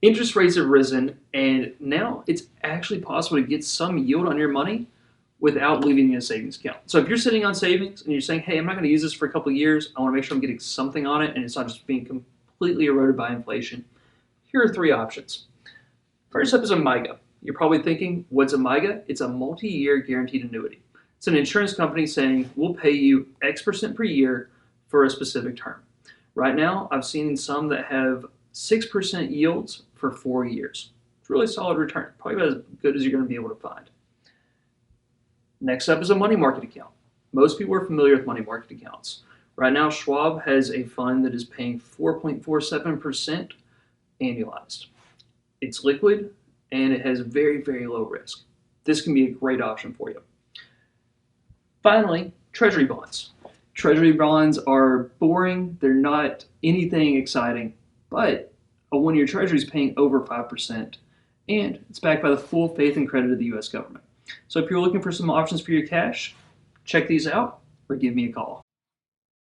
Interest rates have risen, and now it's actually possible to get some yield on your money without leaving it in a savings account. So if you're sitting on savings and you're saying, hey, I'm not going to use this for a couple of years, I want to make sure I'm getting something on it and it's not just being completely eroded by inflation, here are three options. First up is a MIGA. You're probably thinking, what's a MIGA? It's a multi-year guaranteed annuity. It's an insurance company saying, we'll pay you X% per year for a specific term. Right now, I've seen some that have 6% yields for 4 years. It's a really solid return, probably about as good as you're going to be able to find. Next up is a money market account. Most people are familiar with money market accounts. Right now, Schwab has a fund that is paying 4.47% annualized. It's liquid and it has very, very low risk. This can be a great option for you. Finally, Treasury bonds. Treasury bonds are boring. They're not anything exciting, but a one-year Treasury is paying over 5%, and it's backed by the full faith and credit of the U.S. government. So if you're looking for some options for your cash, check these out or give me a call.